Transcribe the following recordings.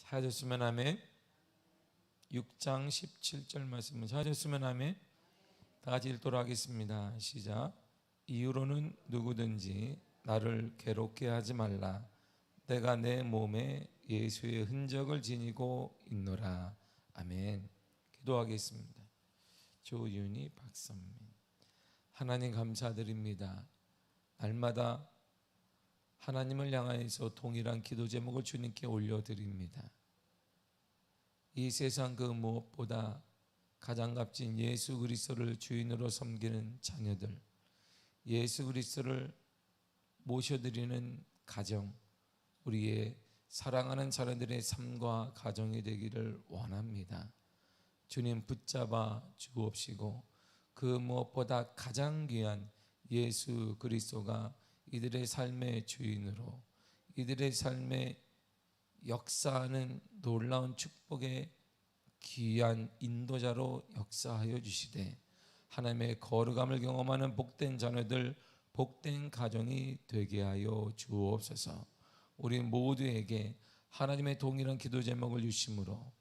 찾았으면 아멘. 6장 17절 말씀을 찾았으면 아멘. 다 같이 읽도록 하겠습니다. 시작. 이후로는 누구든지 나를 괴롭게 하지 말라. 내가 내 몸에 예수의 흔적을 지니고 있노라. 아멘. 기도하겠습니다. 조윤희, 박선민. 하나님 감사드립니다. 날마다 하나님을 향하여서 동일한 기도 제목을 주님께 올려드립니다. 이 세상 그 무엇보다 가장 값진 예수 그리스도를 주인으로 섬기는 자녀들, 예수 그리스도를 모셔드리는 가정, 우리의 사랑하는 자녀들의 삶과 가정이 되기를 원합니다. 주님 붙잡아 주옵시고 그 무엇보다 가장 귀한 예수 그리스도가 이들의 삶의 주인으로, 이들의 삶의 역사하는 놀라운 축복의 귀한 인도자로 역사하여 주시되 하나님의 거룩함을 경험하는 복된 자녀들, 복된 가정이 되게 하여 주옵소서. 우리 모두에게 하나님의 동일한 기도 제목을 주심으로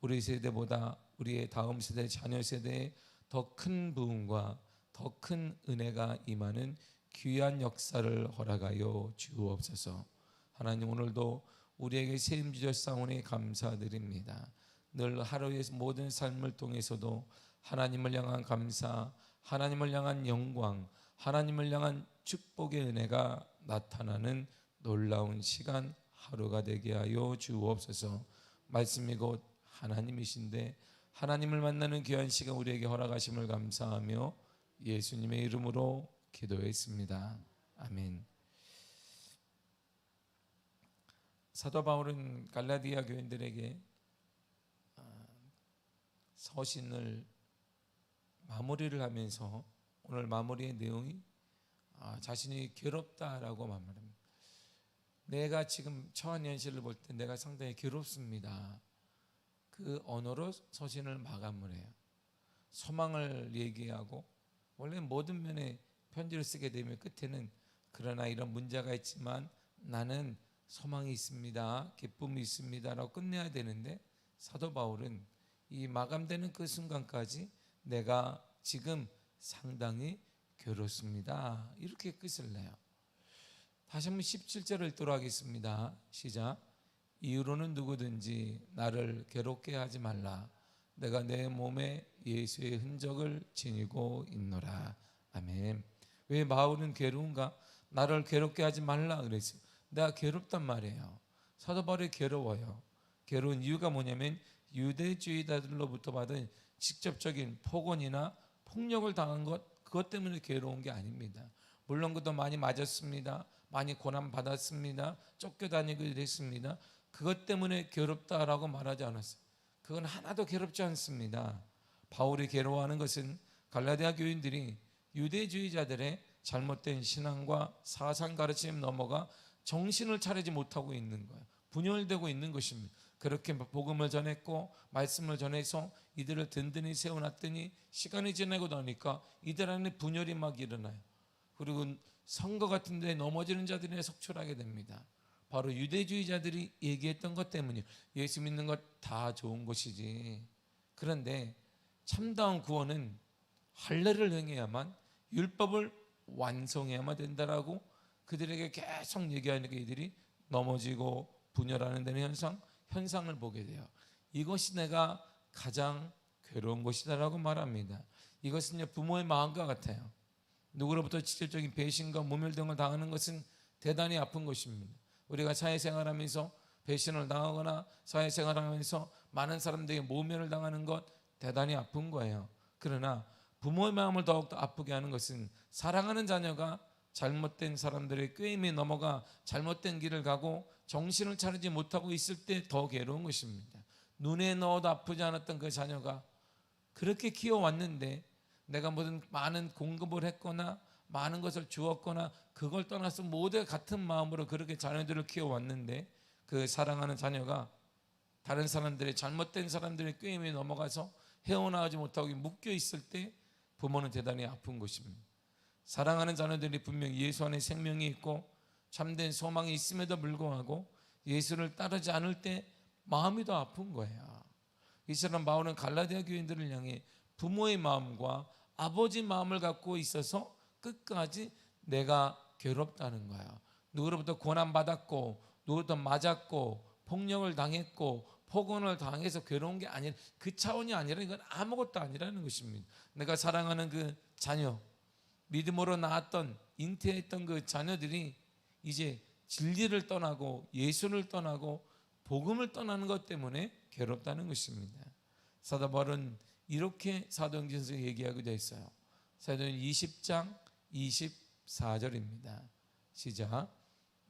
우리 세대보다 우리의 다음 세대, 자녀 세대에 더 큰 부흥과 더 큰 은혜가 임하는 귀한 역사를 허락하여 주옵소서. 하나님, 오늘도 우리에게 세임 주셨사오니 감사드립니다. 늘 하루의 모든 삶을 통해서도 하나님을 향한 감사, 하나님을 향한 영광, 하나님을 향한 축복의 은혜가 나타나는 놀라운 시간 하루가 되게 하여 주옵소서. 말씀이 곧 하나님이신데 하나님을 만나는 귀한 시간 우리에게 허락하심을 감사하며 예수님의 이름으로 기도했습니다. 아멘. 사도 바울은 갈라디아 교인들에게 서신을 마무리를 하면서 오늘 마무리의 내용이 자신이 괴롭다라고 말합니다. 내가 지금 처한 현실을 볼 때 내가 상당히 괴롭습니다. 그 언어로 서신을 마감을 해요. 소망을 얘기하고, 원래 모든 면에 편지를 쓰게 되면 끝에는 그러나 이런 문제가 있지만 나는 소망이 있습니다, 기쁨이 있습니다 라고 끝내야 되는데, 사도 바울은 이 마감되는 그 순간까지 내가 지금 상당히 괴롭습니다 이렇게 끝을 내요. 다시 한번 17절을 읽도록 하겠습니다. 시작. 이후로는 누구든지 나를 괴롭게 하지 말라. 내가 내 몸에 예수의 흔적을 지니고 있노라. 아멘. 왜 바울은 괴로운가? 나를 괴롭게 하지 말라 그랬어요. 내가 괴롭단 말이에요. 사도 바울이 괴로워요. 괴로운 이유가 뭐냐면 유대주의자들로부터 받은 직접적인 폭언이나 폭력을 당한 것, 그것 때문에 괴로운 게 아닙니다. 물론 그도 많이 맞았습니다. 많이 고난 받았습니다. 쫓겨다니게 됐습니다. 그것 때문에 괴롭다라고 말하지 않았어요. 그건 하나도 괴롭지 않습니다. 바울이 괴로워하는 것은 갈라디아 교인들이 유대주의자들의 잘못된 신앙과 사상 가르침 넘어가 정신을 차리지 못하고 있는 거예요. 분열되고 있는 것입니다. 그렇게 복음을 전했고 말씀을 전해서 이들을 든든히 세워놨더니 시간이 지나고 나니까 이들 안에 분열이 막 일어나요. 그리고 선거 같은 데 넘어지는 자들이 속출하게 됩니다. 바로 유대주의자들이 얘기했던 것 때문이에요. 예수 믿는 것 다 좋은 것이지. 그런데 참다운 구원은 할례를 행해야만, 율법을 완성해야만 된다라고 그들에게 계속 얘기하니까 이들이 넘어지고 분열하는 데는 현상을 보게 돼요. 이것이 내가 가장 괴로운 것이다라고 말합니다. 이것은 부모의 마음과 같아요. 누구로부터 직접적인 배신과 모멸 등을 당하는 것은 대단히 아픈 것입니다. 우리가 사회생활하면서 배신을 당하거나 사회생활하면서 많은 사람들에게 모멸을 당하는 것 대단히 아픈 거예요. 그러나 부모의 마음을 더욱더 아프게 하는 것은 사랑하는 자녀가 잘못된 사람들의 꾀임에 넘어가 잘못된 길을 가고 정신을 차리지 못하고 있을 때 더 괴로운 것입니다. 눈에 넣어도 아프지 않았던 그 자녀가 그렇게 키워왔는데 내가 무슨 많은 공급을 했거나 많은 것을 주었거나 그걸 떠나서 모두 같은 마음으로 그렇게 자녀들을 키워왔는데 그 사랑하는 자녀가 다른 사람들의 잘못된 사람들의 꾀임에 넘어가서 헤어나오지 못하고 묶여 있을 때 부모는 대단히 아픈 것입니다. 사랑하는 자녀들이 분명히 예수 안에 생명이 있고 참된 소망이 있음에도 불구하고 예수를 따르지 않을 때 마음이 더 아픈 거야. 이처럼 바울은 갈라디아 교인들을 향해 부모의 마음과 아버지 마음을 갖고 있어서 끝까지 내가 괴롭다는 거야. 누구로부터 고난받았고 누구로부터 맞았고 폭력을 당했고 폭언을 당해서 괴로운 게 아니라, 그 차원이 아니라 이건 아무것도 아니라는 것입니다. 내가 사랑하는 그 자녀, 믿음으로 낳았던 잉태했던 그 자녀들이 이제 진리를 떠나고 예수를 떠나고 복음을 떠나는 것 때문에 괴롭다는 것입니다. 사도 바울은 이렇게 사도행전에서 얘기하고 되어 있어요. 사도행전 20장 24절입니다. 시작.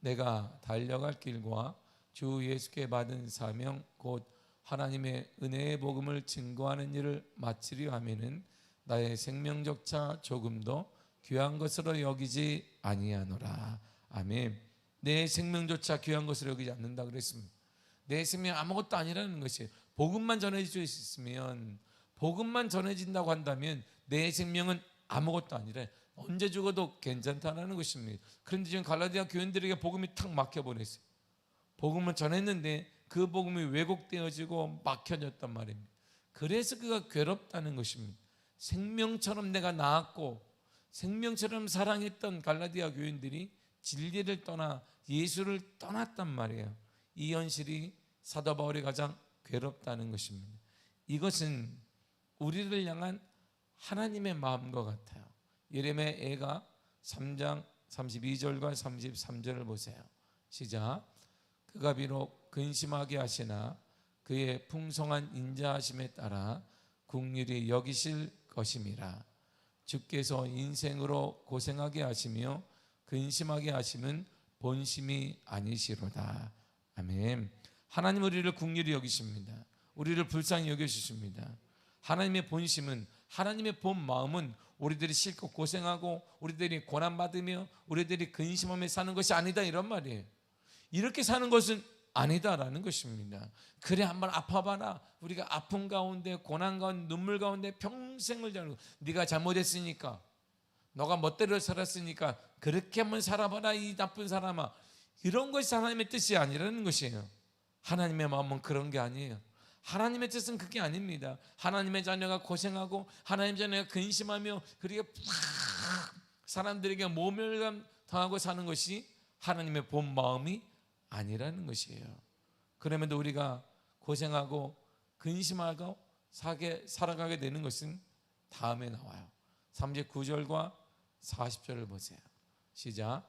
내가 달려갈 길과 주 예수께 받은 사명 곧 하나님의 은혜의 복음을 증거하는 일을 마치려 하면은 나의 생명조차 조금도 귀한 것으로 여기지 아니하노라. 아멘. 내 생명조차 귀한 것으로 여기지 않는다 그랬습니다. 내 생명 아무것도 아니라는 것이에요. 복음만 전해질 수 있으면, 복음만 전해진다고 한다면 내 생명은 아무것도 아니라 언제 죽어도 괜찮다는 것입니다. 그런데 지금 갈라디아 교인들에게 복음이 탁 막혀버렸어요. 복음을 전했는데 그 복음이 왜곡되어지고 막혀졌단 말입니다. 그래서 그가 괴롭다는 것입니다. 생명처럼 내가 낳았고 생명처럼 사랑했던 갈라디아 교인들이 진리를 떠나 예수를 떠났단 말이에요. 이 현실이 사도 바울이 가장 괴롭다는 것입니다. 이것은 우리를 향한 하나님의 마음과 같아요. 예레미야 애가 3장 32절과 33절을 보세요. 시작. 그가 비록 근심하게 하시나 그의 풍성한 인자하심에 따라 긍휼히 여기실 것임이라. 주께서 인생으로 고생하게 하시며 근심하게 하심은 본심이 아니시로다. 아멘. 하나님 우리를 긍휼히 여기십니다. 우리를 불쌍히 여겨주십니다. 하나님의 본심은, 하나님의 본 마음은 우리들이 실컷 고생하고 우리들이 고난받으며 우리들이 근심하며 사는 것이 아니다, 이런 말이에요. 이렇게 사는 것은 아니다라는 것입니다. 그래 한번 아파봐라. 우리가 아픔 가운데 고난 가운데 눈물 가운데 평생을 자르고, 네가 잘못했으니까, 너가 멋대로 살았으니까 그렇게 한번 살아봐라 이 나쁜 사람아. 이런 것이 하나님의 뜻이 아니라는 것이에요. 하나님의 마음은 그런 게 아니에요. 하나님의 뜻은 그게 아닙니다. 하나님의 자녀가 고생하고 하나님의 자녀가 근심하며 그렇게 사람들에게 모멸감 당하고 사는 것이 하나님의 본 마음이 아니라는 것이에요. 그럼에도 우리가 고생하고 근심하고 살아가게 되는 것은 다음에 나와요. 39절과 40절을 보세요. 시작.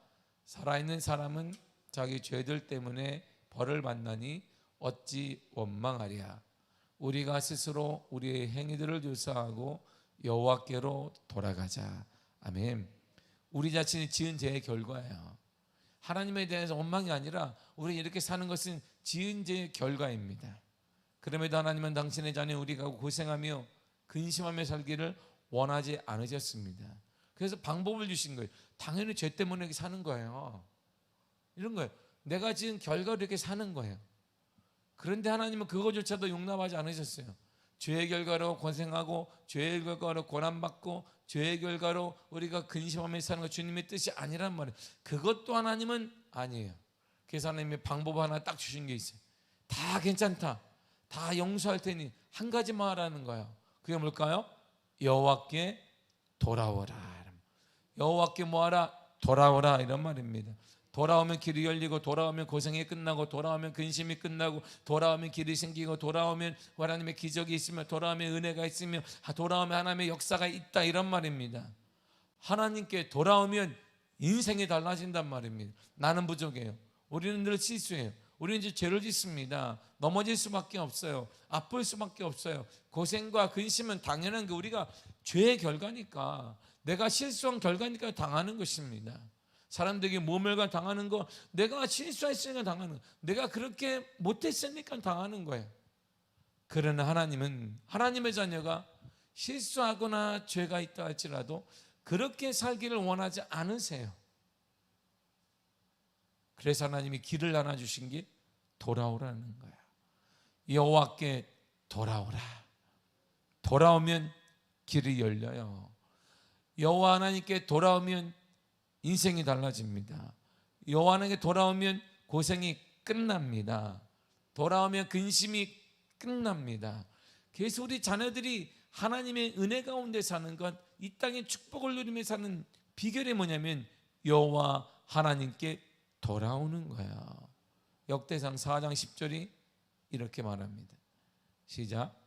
살아있는 사람은 자기 죄들 때문에 벌을 받나니 어찌 원망하랴. 우리가 스스로 우리의 행위들을 조사하고 여호와께로 돌아가자. 아멘. 우리 자신이 지은 죄의 결과예요. 하나님에 대해서 원망이 아니라 우리 이렇게 사는 것은 지은 죄의 결과입니다. 그럼에도 하나님은 당신의 자녀 우리가 고생하며 근심하며 살기를 원하지 않으셨습니다. 그래서 방법을 주신 거예요. 당연히 죄 때문에 이렇게 사는 거예요. 이런 거예요. 내가 지은 결과로 이렇게 사는 거예요. 그런데 하나님은 그거조차도 용납하지 않으셨어요. 죄의 결과로 고생하고 죄의 결과로 고난받고 죄의 결과로 우리가 근심하며 사는 것 주님의 뜻이 아니란 말이에요. 그것도 하나님은 아니에요. 그래서 하나님이 방법 하나 딱 주신 게 있어요. 다 괜찮다, 다 용서할 테니 한 가지만 하라는 거예요. 그게 뭘까요? 여호와께 돌아오라. 여호와께 뭐하라? 돌아오라, 이런 말입니다. 돌아오면 길이 열리고, 돌아오면 고생이 끝나고, 돌아오면 근심이 끝나고, 돌아오면 길이 생기고, 돌아오면 하나님의 기적이 있으며, 돌아오면 은혜가 있으며, 돌아오면 하나님의 역사가 있다, 이런 말입니다. 하나님께 돌아오면 인생이 달라진단 말입니다. 나는 부족해요. 우리는 늘 실수해요. 우리는 이제 죄를 짓습니다. 넘어질 수밖에 없어요. 아플 수밖에 없어요. 고생과 근심은 당연한 게 우리가 죄의 결과니까, 내가 실수한 결과니까 당하는 것입니다. 사람들에게 모멸감 당하는 거, 내가 실수했으니까 당하는 거, 내가 그렇게 못했으니까 당하는 거예요. 그러나 하나님은, 하나님의 자녀가 실수하거나 죄가 있다 할지라도 그렇게 살기를 원하지 않으세요. 그래서 하나님이 길을 하나 주신 게 돌아오라는 거예요. 여호와께 돌아오라. 돌아오면 길이 열려요. 여호와 하나님께 돌아오면 인생이 달라집니다. 여호와 하나님께 돌아오면 고생이 끝납니다. 돌아오면 근심이 끝납니다. 그래서 우리 자녀들이 하나님의 은혜 가운데 사는 것, 이 땅의 축복을 누리며 사는 비결이 뭐냐면 여호와 하나님께 돌아오는 거야. 역대상 4장 10절이 이렇게 말합니다. 시작.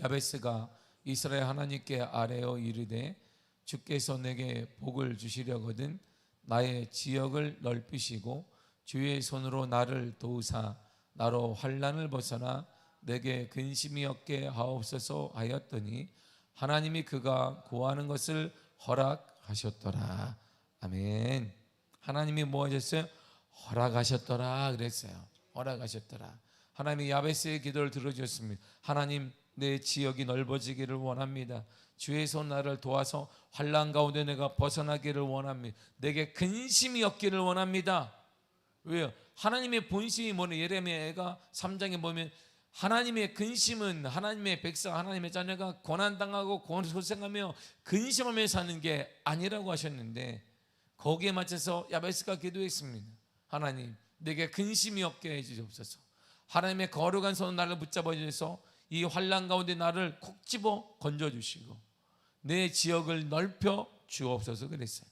야베스가 이스라엘 하나님께 아뢰어 이르되 주께서 내게 복을 주시려거든 나의 지역을 넓히시고 주의 손으로 나를 도우사 나로 환난을 벗어나 내게 근심이 없게 하옵소서 하였더니 하나님이 그가 구하는 것을 허락하셨더라. 아멘. 하나님이 뭐 하셨어요? 허락하셨더라 그랬어요. 허락하셨더라. 하나님이 야베스의 기도를 들어주셨습니다. 하나님, 내 지역이 넓어지기를 원합니다. 주의 손 나를 도와서 환난 가운데 내가 벗어나기를 원합니다. 내게 근심이 없기를 원합니다. 왜요? 하나님의 본심이 뭐냐? 예레미야가 3장에 보면 하나님의 근심은 하나님의 백성, 하나님의 자녀가 고난당하고 고소생하며 근심하며 사는 게 아니라고 하셨는데, 거기에 맞춰서 야베스가 기도했습니다. 하나님, 내게 근심이 없게 해주옵소서. 하나님의 거룩한 손으로 나를 붙잡아 주셔서 이 환난 가운데 나를 콕 집어 건져주시고 내 지역을 넓혀 주옵소서 그랬어요.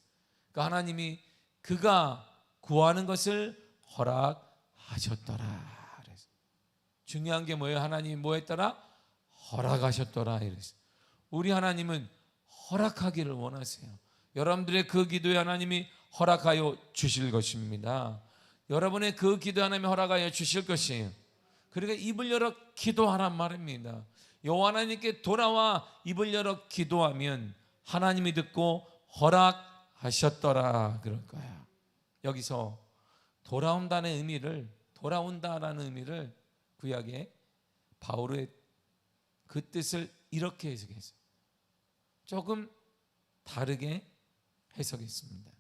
그러니까 하나님이 그가 구하는 것을 허락하셨더라 그랬어요. 중요한 게 뭐예요? 하나님이 뭐 했더라? 허락하셨더라 이랬어요. 우리 하나님은 허락하기를 원하세요. 여러분들의 그 기도에 하나님이 허락하여 주실 것입니다. 여러분의 그 기도 하나님이 허락하여 주실 것이에요. 그러니까 입을 열어 기도하란 말입니다. 여호와 하나님께 돌아와 입을 열어 기도하면 하나님이 듣고 허락하셨더라 그럴 거야. 여기서 돌아온다는 의미를, 돌아온다라는 의미를 구약에 바울의 그 뜻을 이렇게 해석했어요. 조금 다르게 해석했습니다.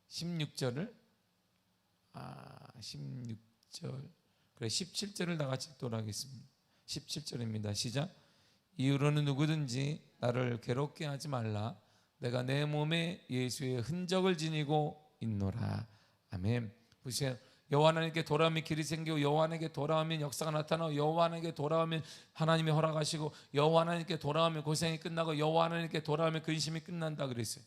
16절 그래 17절을 다 같이 읽도록하겠습니다. 17절입니다. 시작. 이후로는 누구든지 나를 괴롭게 하지 말라. 내가 내 몸에 예수의 흔적을 지니고 있노라. 아멘. 보세요. 여호와 하나님께 돌아오면 길이 생기고 여호와 하나님께 돌아오면 역사가 나타나고 여호와 하나님께 돌아오면 하나님이 허락하시고 여호와 하나님께 돌아오면 고생이 끝나고 여호와 하나님께 돌아오면 근심이 끝난다 그랬어요.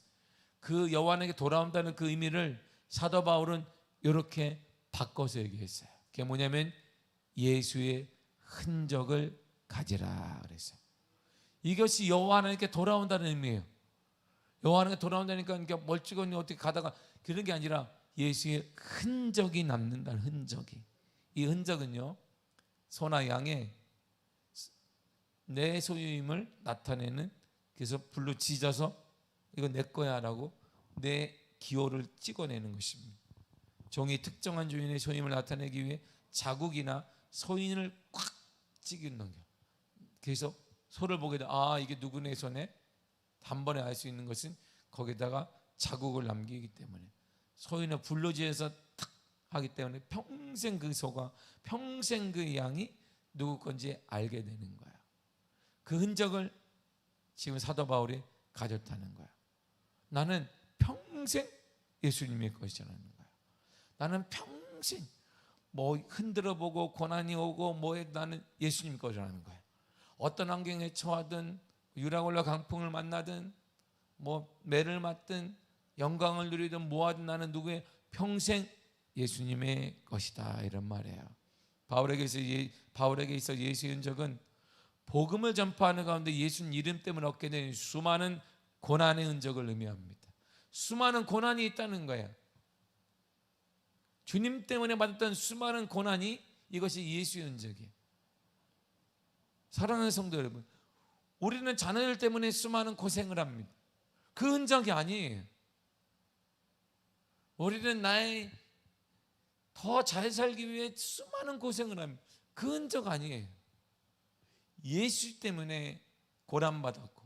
그 여호와 하나님께 돌아온다는 그 의미를 사도 바울은 이렇게 바꿔서 얘기했어요. 그게 뭐냐면 예수의 흔적을 가지라 그랬어요. 이것이 여호와 하나님께 돌아온다는 의미예요. 여호와 하나님께 돌아온다니까 멀찍하니 어떻게 가다가 그런 게 아니라 예수의 흔적이 남는다는 흔적이. 이 흔적은요, 소나 양의 내 소유임을 나타내는, 그래서 불로 짖어서 이거 내 거야 라고 내 기호를 찍어내는 것입니다. 종이 특정한 주인의 소유임을 나타내기 위해 자국이나 소인을 꽉 찍는 거예요. 그래서 소를 보게 되면 이게 누구네 손에 단번에 알 수 있는 것은 거기다가 자국을 남기기 때문에, 소인을 불로 지어서 탁 하기 때문에 평생 그 소가, 평생 그 양이 누구 건지 알게 되는 거야. 그 흔적을 지금 사도 바울이 가졌다는 거야. 나는 평생 예수님의 것이라는 거야. 나는 평생 뭐 흔들어 보고 고난이 오고 뭐에 나는 예수님 것이라는 거야. 어떤 환경에 처하든 유라굴라 강풍을 만나든 뭐 매를 맞든 영광을 누리든 뭐하든 나는 누구의 평생 예수님의 것이다 이런 말이에요. 바울에게 있어 예수의 흔적은 복음을 전파하는 가운데 예수님 이름 때문에 얻게 된 수많은 고난의 흔적을 의미합니다. 수많은 고난이 있다는 거예요. 주님 때문에 받았던 수많은 고난이 이것이 예수의 흔적이에요. 사랑하는 성도 여러분, 우리는 자녀들 때문에 수많은 고생을 합니다. 그 흔적이 아니에요. 우리는 나의 더 잘 살기 위해 수많은 고생을 합니다. 그 흔적 아니에요. 예수 때문에 고난받았고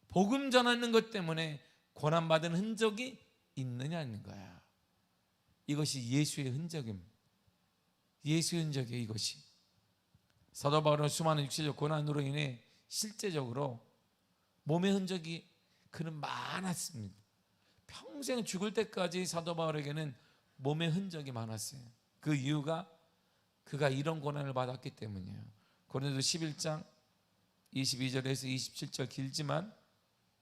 복음 전하는 것 때문에 고난받은 흔적이 있느냐는 거야. 이것이 예수의 흔적입니다. 예수의 흔적이에요. 이것이. 사도 바울은 수많은 육체적 고난으로 인해 실제적으로 몸의 흔적이 그는 많았습니다. 평생 죽을 때까지 사도 바울에게는 몸의 흔적이 많았어요. 그 이유가 그가 이런 고난을 받았기 때문이에요. 고린도 11장 22절에서 27절 길지만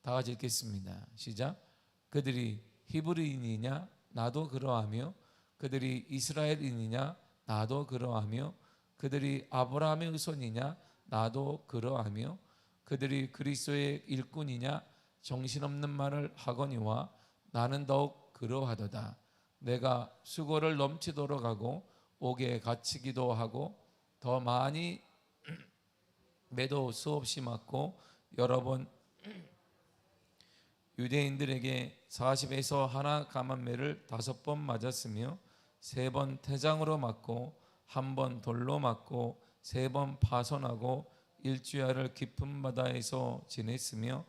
다 같이 읽겠습니다. 시작. 그들이 히브리인이냐 나도 그러하며 그들이 이스라엘인이냐 나도 그러하며 그들이 아브라함의 후손이냐 나도 그러하며 그들이 그리스도의 일꾼이냐 정신없는 말을 하거니와 나는 더욱 그러하도다. 내가 수고를 넘치도록 하고 옥에 갇히기도 하고 더 많이 매도 수없이 맞고 여러 번 유대인들에게 40에서 하나 감한매를 5번 맞았으며 3번 태장으로 맞고 1번 돌로 맞고 3번 파손하고 일주야를 깊은 바다에서 지냈으며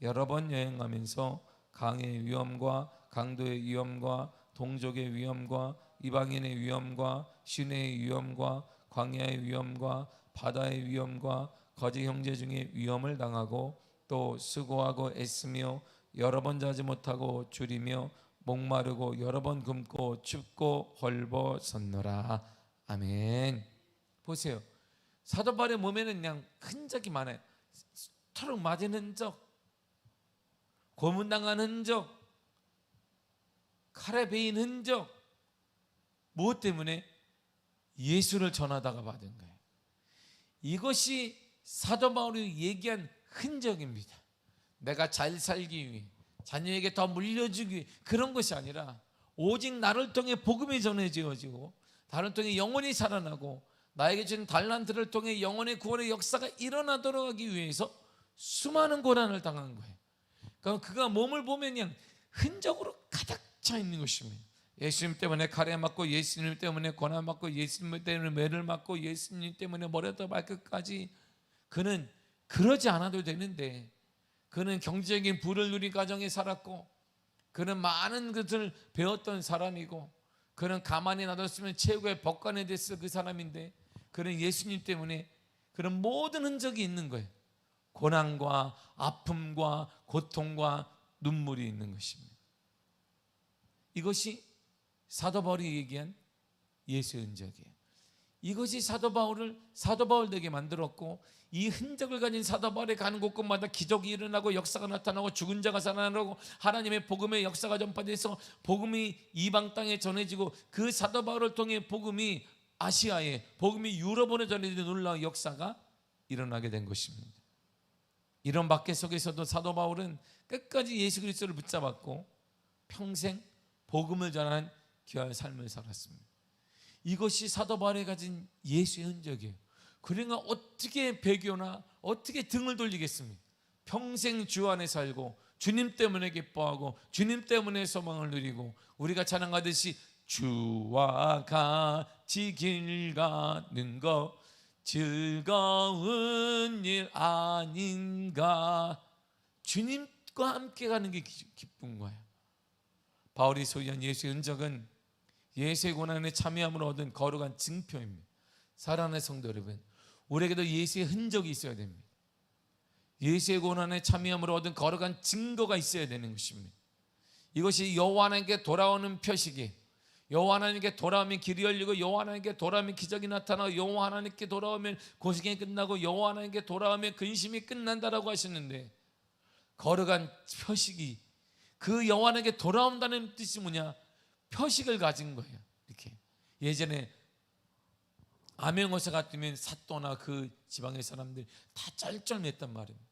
여러 번 여행하면서 강의 위험과 강도의 위험과 동족의 위험과 이방인의 위험과 시내의 위험과 광야의 위험과 바다의 위험과 거짓 형제 중에 위험을 당하고 또 수고하고 애쓰며 여러 번 자지 못하고 줄이며 목마르고 여러 번 굶고 춥고 헐벗었노라. 아멘. 보세요. 사도 바울의 몸에는 그냥 흔적이 많아요. 토록 맞은 흔적, 고문당한 흔적, 칼에 베인 흔적. 무엇 때문에? 예수를 전하다가 받은 거예요. 이것이 사도 바울이 얘기한 흔적입니다. 내가 잘 살기 위해, 자녀에게 더 물려주기 위해 그런 것이 아니라 오직 나를 통해 복음이 전해지어지고 나를 통해 영혼이 살아나고 나에게 준 달란트를 통해 영혼의 구원의 역사가 일어나도록 하기 위해서 수많은 고난을 당한 거예요. 그러니까 그가 몸을 보면 그냥 흔적으로 가득 차 있는 것입니다. 예수님 때문에 칼에 맞고 예수님 때문에 고난 받고 예수님 때문에 매를 맞고 예수님 때문에 머리부터 발끝까지. 그는 그러지 않아도 되는데 그는 경제적인 부를 누린 가정에 살았고 그는 많은 것을 배웠던 사람이고 그는 가만히 놔뒀으면 최고의 법관이 됐을 그 사람인데 그는 예수님 때문에 그런 모든 흔적이 있는 거예요. 고난과 아픔과 고통과 눈물이 있는 것입니다. 이것이 사도 바울이 얘기한 예수의 흔적이에요. 이것이 사도 바울을 사도 바울 되게 만들었고 이 흔적을 가진 사도 바울이 가는 곳곳마다 기적이 일어나고 역사가 나타나고 죽은 자가 살아나고 하나님의 복음의 역사가 전파돼서 복음이 이방 땅에 전해지고 그 사도 바울을 통해 복음이 아시아에, 복음이 유럽으로 전해지는 놀라운 역사가 일어나게 된 것입니다. 이런 박해 속에서도 사도 바울은 끝까지 예수 그리스도를 붙잡았고 평생 복음을 전한 귀한 삶을 살았습니다. 이것이 사도 바울이 가진 예수의 흔적이에요. 그러니까 어떻게 배교나 어떻게 등을 돌리겠습니까? 평생 주 안에 살고 주님 때문에 기뻐하고 주님 때문에 소망을 누리고 우리가 찬양하듯이 주와 같이 길 가는 것 즐거운 일 아닌가. 주님과 함께 가는 게 기쁜 거예요. 바울이 소유한 예수의 흔적은 예수의 고난에 참여함으로 얻은 거룩한 증표입니다. 사랑하는 성도 여러분, 우리에게도 예수의 흔적이 있어야 됩니다. 예수의 고난에 참여함으로 얻은 거룩한 증거가 있어야 되는 것입니다. 이것이 여호와 하나님께 돌아오는 표식이, 여호와 하나님께 돌아오면 길이 열리고 여호와 하나님께 돌아오면 기적이 나타나고 여호와 하나님께 돌아오면 고생이 끝나고 여호와 하나님께 돌아오면 근심이 끝난다라고 하셨는데 거룩한 표식이 그 여호와 하나님께 돌아온다는 뜻이 뭐냐? 표식을 가진 거예요. 이렇게 예전에 암행어사 같으면 사또나 그 지방의 사람들이 다 쩔쩔맸단 말입니다.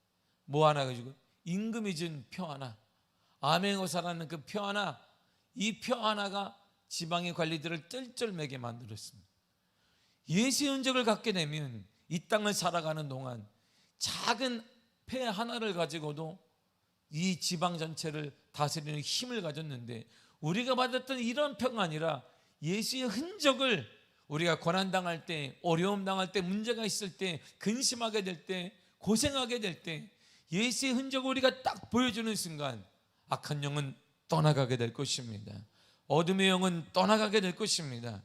뭐 하나 가지고 임금이 준 표 하나, 암행어사라는 그 표 하나, 이 표 하나가 지방의 관리들을 쩔쩔매게 만들었습니다. 예수의 흔적을 갖게 되면 이 땅을 살아가는 동안 작은 표 하나를 가지고도 이 지방 전체를 다스리는 힘을 가졌는데 우리가 받았던 이런 표가 아니라 예수의 흔적을 우리가 고난당할 때, 어려움 당할 때, 문제가 있을 때, 근심하게 될 때, 고생하게 될 때 예수의 흔적을 우리가 딱 보여주는 순간 악한 영은 떠나가게 될 것입니다. 어둠의 영은 떠나가게 될 것입니다.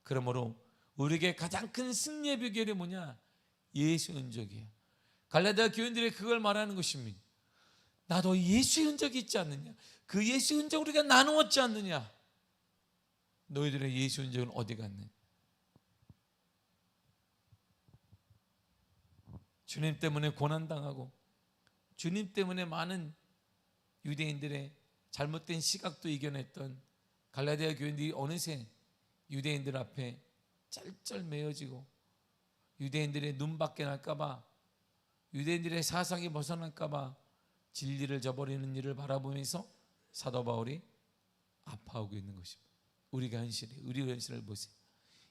그러므로 우리에게 가장 큰 승리의 비결이 뭐냐? 예수의 흔적이에요. 갈라디아 교인들이 그걸 말하는 것입니다. 나도 예수의 흔적이 있지 않느냐? 그 예수의 흔적을 우리가 나누었지 않느냐? 너희들의 예수의 흔적은 어디 갔느냐? 주님 때문에 고난당하고 주님 때문에 많은 유대인들의 잘못된 시각도 이겨냈던 갈라디아 교인들이 어느새 유대인들 앞에 쩔쩔매어지고 유대인들의 눈밖에 날까봐, 유대인들의 사상이 벗어날까봐 진리를 저버리는 일을 바라보면서 사도 바울이 아파하고 있는 것입니다. 우리가 현실이에요. 우리 현실을 보세요.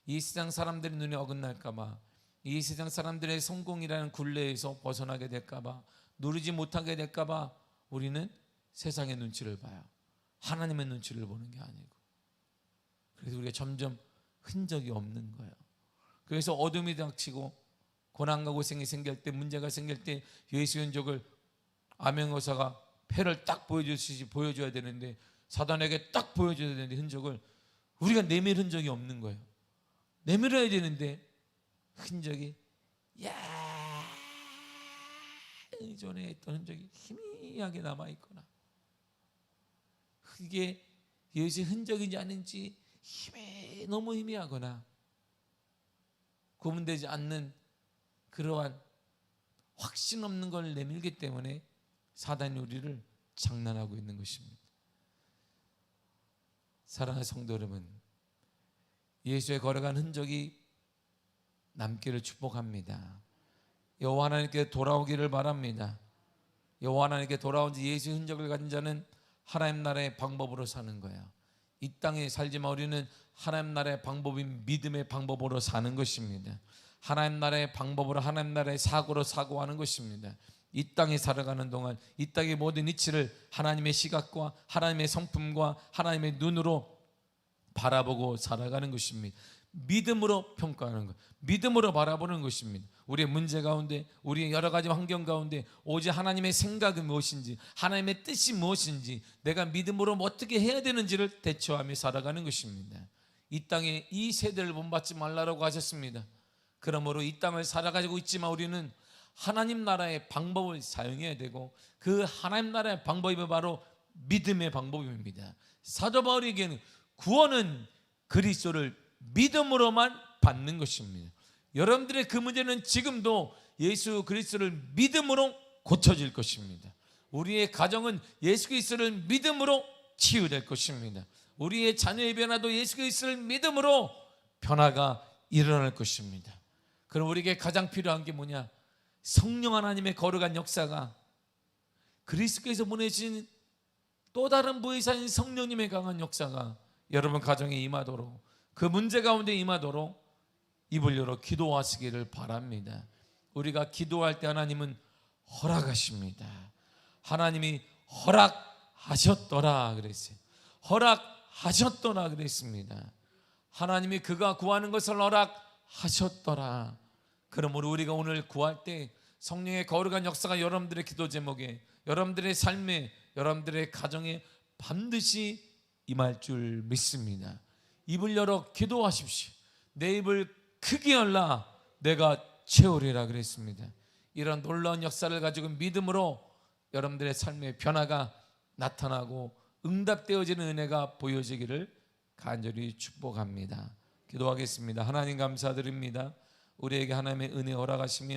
이 세상 사람들의 눈에 어긋날까봐, 이 세상 사람들의 성공이라는 굴레에서 벗어나게 될까봐, 누리지 못하게 될까봐 우리는 세상의 눈치를 봐요. 하나님의 눈치를 보는 게 아니고. 그래서 우리가 점점 흔적이 없는 거예요. 그래서 어둠이 닥치고 고난과 고생이 생길 때, 문제가 생길 때 예수 흔적을 암행어사가 패를 딱 보여줘야 되는데, 사단에게 딱 보여줘야 되는데 흔적을 우리가 내밀 흔적이 없는 거예요. 내밀어야 되는데 흔적이 예전에 했던 흔적이 희미하게 남아있거나, 그게 예수의 흔적인지 아닌지 너무 희미하거나 구분되지 않는 그러한 확신 없는 걸 내밀기 때문에 사단이 우리를 장난하고 있는 것입니다. 사랑하는 성도 여러분, 예수의 걸어간 흔적이 남기를 축복합니다. 여호와 하나님께 돌아오기를 바랍니다. 여호와 하나님께 돌아온 지 예수의 흔적을 가진 자는 하나님 나라의 방법으로 사는 거예요. 이 땅에 살지만 우리는 하나님 나라의 방법인 믿음의 방법으로 사는 것입니다. 하나님 나라의 방법으로, 하나님 나라의 사고로 사고하는 것입니다. 이 땅에 살아가는 동안 이 땅의 모든 이치를 하나님의 시각과 하나님의 성품과 하나님의 눈으로 바라보고 살아가는 것입니다. 믿음으로 평가하는 것, 믿음으로 바라보는 것입니다. 우리의 문제 가운데, 우리의 여러 가지 환경 가운데 오직 하나님의 생각이 무엇인지, 하나님의 뜻이 무엇인지, 내가 믿음으로 어떻게 해야 되는지를 대처하며 살아가는 것입니다. 이 땅에 이 세대를 본받지 말라고 하셨습니다. 그러므로 이 땅을 살아가지고 있지만 우리는 하나님 나라의 방법을 사용해야 되고, 그 하나님 나라의 방법이 바로 믿음의 방법입니다. 사도 바울에게는 구원은 그리스도를 믿음으로만 받는 것입니다. 여러분들의 그 문제는 지금도 예수 그리스도를 믿음으로 고쳐질 것입니다. 우리의 가정은 예수 그리스도를 믿음으로 치유될 것입니다. 우리의 자녀의 변화도 예수 그리스도를 믿음으로 변화가 일어날 것입니다. 그럼 우리에게 가장 필요한 게 뭐냐? 성령 하나님의 거룩한 역사가, 그리스도께서 보내신 또 다른 부의사인 성령님의 강한 역사가 여러분 가정에 임하도록, 그 문제 가운데 임하도록 입을 열어 기도하시기를 바랍니다. 우리가 기도할 때 하나님은 허락하십니다. 하나님이 허락하셨더라 그랬어요. 허락하셨더라 그랬습니다. 하나님이 그가 구하는 것을 허락하셨더라. 그러므로 우리가 오늘 구할 때 성령의 거룩한 역사가 여러분들의 기도 제목에, 여러분들의 삶에, 여러분들의 가정에 반드시 임할 줄 믿습니다. 입을 열어 기도하십시오. 내 입을 크게 열라 내가 채우리라 그랬습니다. 이런 놀라운 역사를 가지고 믿음으로 여러분들의 삶의 변화가 나타나고 응답되어지는 은혜가 보여지기를 간절히 축복합니다. 기도하겠습니다. 하나님 감사드립니다. 우리에게 하나님의 은혜 허락하시며